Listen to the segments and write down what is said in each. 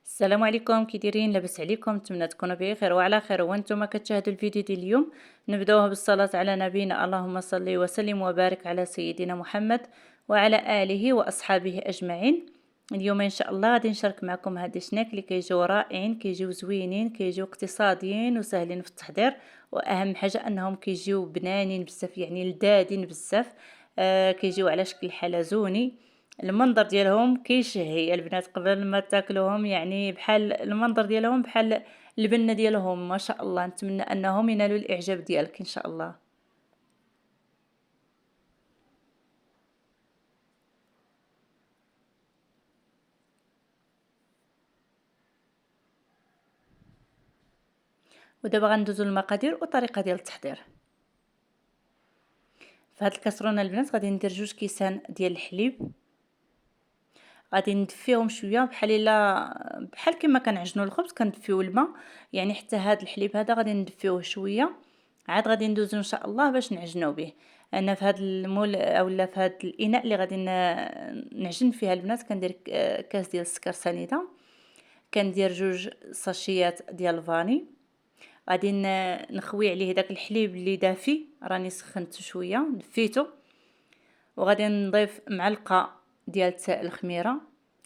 السلام عليكم، كي دايرين؟ لاباس عليكم؟ نتمنى تكونوا بخير وعلى خير. وانتم كتشاهدوا الفيديو ديال اليوم. نبداوه بالصلاه على نبينا، اللهم صل وسلم وبارك على سيدنا محمد وعلى اله واصحابه اجمعين. اليوم ان شاء الله غادي نشارك معكم هاد السناك اللي كيجيو رائعين، كيجيو زوينين، كيجيو اقتصاديين وسهلين في التحضير، واهم حاجه انهم كيجيو بنانين بزاف، يعني لذاذين بزاف. كيجيو على شكل حلزوني. المنظر ديالهم كيشهي البنات قبل ما تاكلوهم، يعني بحال المنظر ديالهم بحال البنه ديالهم ما شاء الله. نتمنى انهم ينالوا الاعجاب ديالك ان شاء الله. ودابا غندوزو للمقادير والطريقه ديال التحضير. في هاد الكاسرونه البنات غادي ندير 2 كيسان ديال الحليب. غادي ندفيهم شويه بحال كما كنعجنوا الخبز كندفيو الماء، يعني حتى هاد الحليب هذا غادي ندفيوه شويه. عاد غادي ندوزو ان شاء الله باش نعجنو به. انا في هاد المول اولا في هاد الاناء اللي غادي نعجن فيها البنات كندير كاس ديال السكر سنيده، كندير 2 ساشيات ديال الفاني. غادي نخوي عليه داك الحليب اللي دافي، راني سخنته شويه دفيته. وغادي نضيف معلقه ديال الخميره،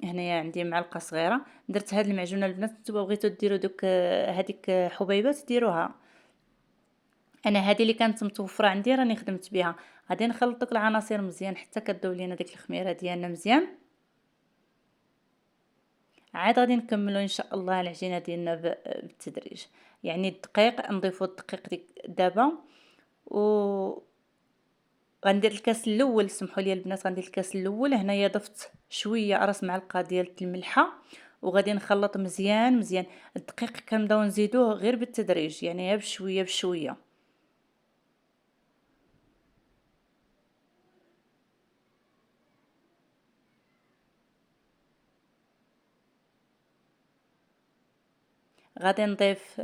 هنايا عندي معلقه صغيره. درت هاد المعجونه البنات، نتوما بغيتو ديروا دوك هذيك حبيبات ديروها، انا هذه اللي كانت متوفره عندي راني خدمت بها. غادي نخلط دوك العناصر مزيان حتى كتذوب لينا ديك الخميره ديالنا مزيان. عاد غادي نكملوا ان شاء الله العجينه ديالنا بالتدريج. يعني الدقيق نضيفوا الدقيق دابا. و غندير الكاس الاول، سمحوا لي البنات، غندير الكاس الاول. هنايا ضفت شويه راس معلقه ديال الملحه، وغادي نخلط مزيان مزيان. الدقيق كنبداو نزيدوه غير بالتدريج، يعني بشويه بشويه. غادي نضيف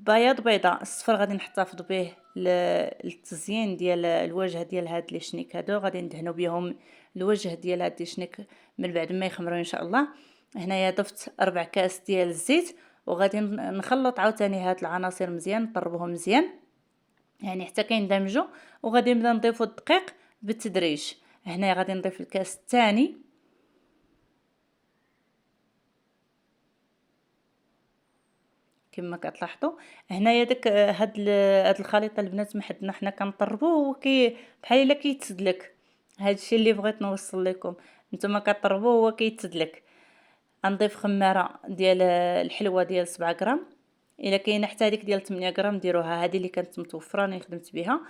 بياض بيضه. الصفر غادي نحتفظ به للتزيين ديال الوجه ديال هاد لي شنيك هادو، غادي ندهنوا بهم الوجه ديال هاد لي شنيك من بعد ما يخمروا ان شاء الله. هنايا ضفت 4 كاس ديال الزيت، وغادي نخلط عاوتاني هاد العناصر مزيان، نطربهم مزيان يعني حتى كيندمجوا. وغادي نبدا نضيفوا الدقيق بالتدريج. هنا غادي نضيف الكاس الثاني كما كتلاحظوا. هنايا داك هاد الخليط البنات ما حدنا حنا كنطربوه بحال الا كيتسدلك. هاد الشيء اللي بغيت نوصل لكم، نتوما كطربوه هو كيتسدلك. غنضيف خماره ديال الحلوه ديال 7 غرام، الا كاينه حتى هذيك ديال 8 غرام ديروها، هذه اللي كانت متوفره راني خدمت بها.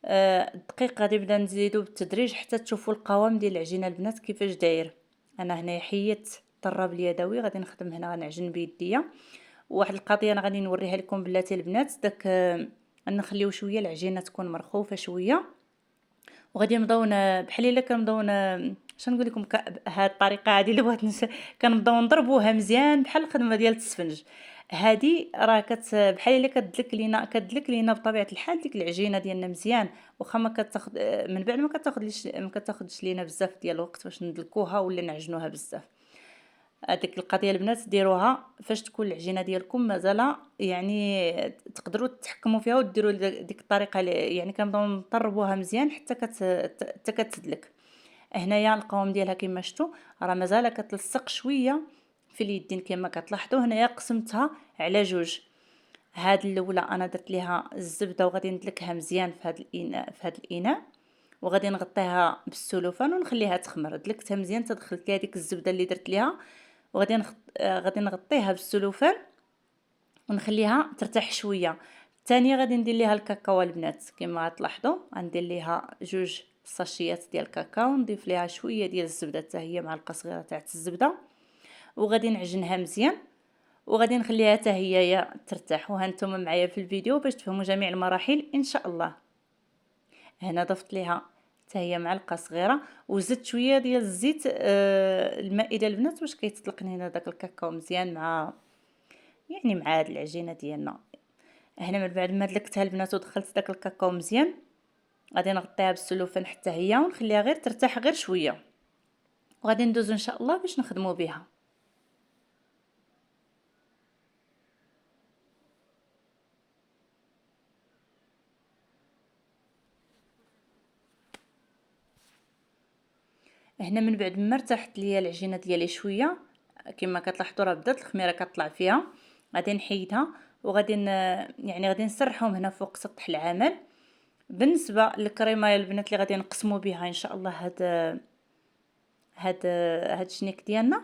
الدقيق غادي نبدا نزيدو بالتدريج حتى تشوفوا القوام ديال العجينه البنات كيفاش داير. انا هنا حيدت الطراب اليدوي، غادي نخدم هنا غنعجن بيديا. واحد القضيه انا غادي نوريها لكم بلاتي البنات، داك نخليو شويه العجينه تكون مرخوفه شويه، وغادي نبداو بحال الا كنبداو اش نقول لكم هاد الطريقه هذه اللي بغيت كنبداو نضربوها مزيان بحال الخدمه ديال التسفنج. هذه راه بحال الا كتدلك لينا بطبيعه الحال ديك العجينه ديالنا مزيان. واخا ما كتاخذ من بعد ما كتاخذش لينا بزاف ديال الوقت باش ندلكوها ولا نعجنوها بزاف. هذيك القضيه البنات ديروها فاش تكون العجينه ديالكم مازال يعني تقدروا تتحكموا فيها وديروا ديك الطريقه يعني كنبداو نطربوها مزيان حتى كتدلك. هنايا القوام ديالها كما شفتوا راه مازال كتلصق شويه في اليدين كما كتلاحظوا. هنايا قسمتها على 2. هاد الاولى انا درت ليها الزبده وغادي ندلكها مزيان في هاد الاناء وغادي نغطيها بالسلوفان ونخليها تخمر. دلكتها مزيان تدخلت ليها ديك الزبده اللي درت ليها، وغادي غادي نغطيها بالسلوفان ونخليها ترتاح شويه. الثانيه غادي ندير ليها الكاكاو البنات كما تلاحظوا، غندير ليها 2 ساشيات ديال الكاكاو، نضيف ليها شويه ديال الزبده حتى هي معلقه صغيره تاع الزبده، وغادي نعجنها مزيان وغادي نخليها حتى هي ترتاح. وها نتوما معايا في الفيديو باش تفهموا جميع المراحل ان شاء الله. هنا ضفت ليها حتى هي معلقه صغيره، وزدت شويه ديال الزيت المائده البنات باش كيتطلق لينا داك الكاكاو مزيان مع هاد العجينه ديالنا. هنا من بعد ما دلكتها البنات ودخلت داك الكاكاو مزيان، غادي نغطيها بالسلوفان حتى هي ونخليها غير ترتاح غير شويه، وغادي ندوزو ان شاء الله باش نخدموا بها. هنا من بعد ما ارتاحت ليا العجينه ديالي شويه كما كتلاحظوا راه بدات الخميره كطلع فيها، غادي نحيدها وغادي يعني غادي نسرحهم هنا فوق سطح العمل. بالنسبه للكريمه يا البنات اللي غادي نقسموا بها ان شاء الله هاد الشنيك ديالنا،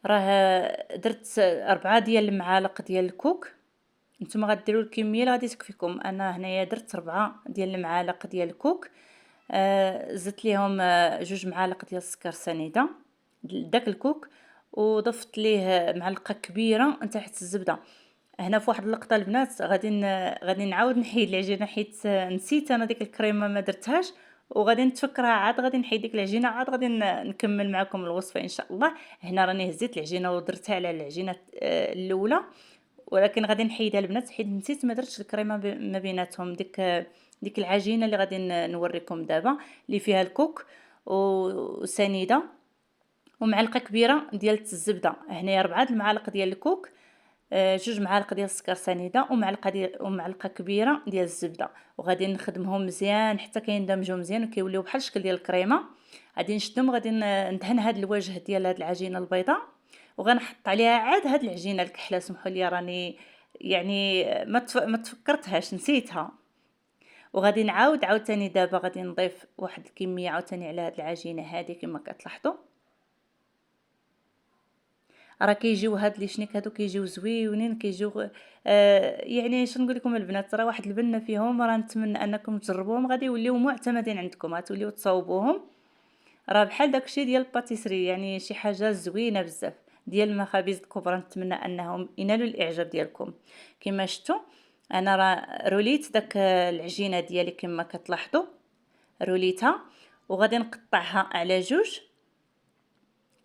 راه درت 4 ديال المعالق ديال الكوك. نتوما غديروا الكميه اللي غادي تكفيكم. انا هنايا درت 4 ديال المعالق ديال الكوك. زدت ليهم 2 معالق ديال السكر سنيده داك الكوك، وضفت ليه معلقه كبيره نتاع الزبده. هنا في واحد اللقطه البنات غادي نعاود نحيد العجينه حيت نسيت انا ديك الكريمه ما درتهاش، وغادي نتفكرها عاد غادي نحيد ديك العجينه عاد غادي نكمل معكم الوصفه ان شاء الله. هنا راني هزيت العجينه ودرتها على العجينه الاولى، ولكن غادي نحيدها البنات حيت نسيت ما درتش الكريمه ما بيناتهم. ديك العجينه اللي غادي نوريكم دابا اللي فيها الكوك وسنيده ومعلقه كبيره ديال الزبده. هنايا 4 المعالق ديال الكوك، 2 معالق ديال السكر سنيده ومعلقه كبيره ديال الزبده، وغادي نخدمهم مزيان حتى كيندمجوا مزيان وكيوليو بحال الشكل ديال الكريمه. غادي نشدهم غادي ندهن هذا الوجه ديال هذه العجينه البيضاء، وغنحط عليها عاد هذه العجينه الكحله. سمحوا لي راني يعني ما تفكرتهاش نسيتها. وغادي نعاود عاوتاني دابا غادي نضيف واحد الكميه عاوتاني على هذه العجينه هذه كما كتلاحظوا. راه كيجيو هاد لي شنيك هادو كيجيو زويونين كيجيو يعني اش نقول لكم البنات، راه واحد البنه فيهم، راه نتمنى انكم تجربوهم غادي يوليو معتمدين عندكم، غتوليو تصاوبوهم. راه بحال داكشي ديال الباتيسري، يعني شي حاجه زوينه بزاف ديال المخابز الكبرى. نتمنى انهم ينالوا الاعجاب ديالكم. كما شفتوا انا راه روليت داك العجينه ديالي كما كتلاحظوا، روليتها وغادي نقطعها على 2.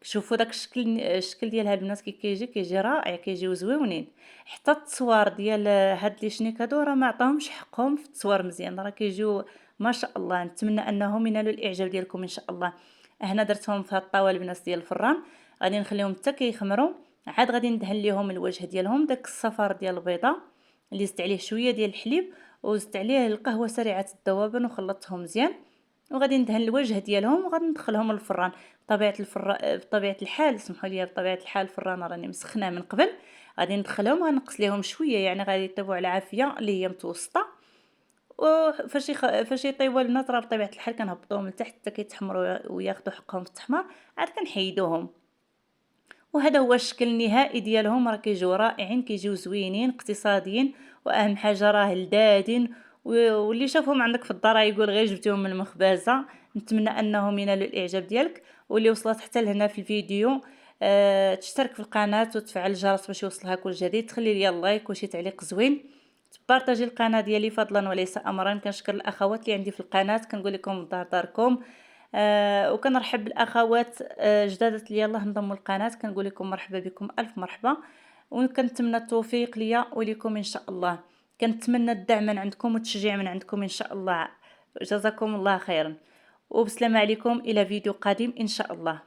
شوفوا داك الشكل ديالها البنات كي كيجي رائع، كيجيو زويونين. حتى التصوار ديال هاد لي شنيك هادو راه ما عطاهمش حقهم في التصوير مزيان، راه كيجيو ما شاء الله. نتمنى انهم ينالوا الاعجاب ديالكم ان شاء الله. هنا درتهم في هاد الطاوه البنات ديال الفران، غادي نخليهم حتى كيخمروا، عاد غادي ندهن ليهم الوجه ديالهم داك الصفار ديال البيضه اللي زدت عليه شويه ديال الحليب وزدت عليه القهوه سريعه الذوبان وخلطتهم مزيان، وغادي ندهن الوجه ديالهم وغادي ندخلهم للفران. بطبيعه الحال اسمحوا لي، بطبيعه الحال الفران راني مسخناه من قبل. غادي ندخلهم غنقص ليهم شويه، يعني غادي يطيبوا على عافيه اللي هي متوسطه. فاش يطيبوا البنات راه بطبيعه الحال كنهبطوهم لتحت حتى كيتحمروا وياخذوا حقهم في التحمار، عاد كنحيدوهم. وهذا هو الشكل النهائي ديالهم. راه كيجيو رائعين، كيجيو زوينين اقتصاديين، واهم حاجه راه لذاذين. واللي شافهم عندك في الدار يقول غير جبتيهم من المخبزه. نتمنى انهم ينالوا الاعجاب ديالك. واللي وصلت حتى لهنا في الفيديو تشترك في القناه وتفعل الجرس باش يوصلها كل جديد، تخلي لي اللايك وشي تعليق زوين، تبارطاجي القناه ديالي فضلا وليس امرا. كنشكر الاخوات اللي عندي في القناه، كنقول لكم داركم. وكنرحب بالاخوات جدادات اللي يلاه انضموا للقناه، كنقول لكم مرحبا بكم، الف مرحبا. وكنتمنى التوفيق ليا ولكم ان شاء الله. كنتمنى الدعم من عندكم والتشجيع من عندكم ان شاء الله. جزاكم الله خيرا، وبسلامه عليكم الى فيديو قادم ان شاء الله.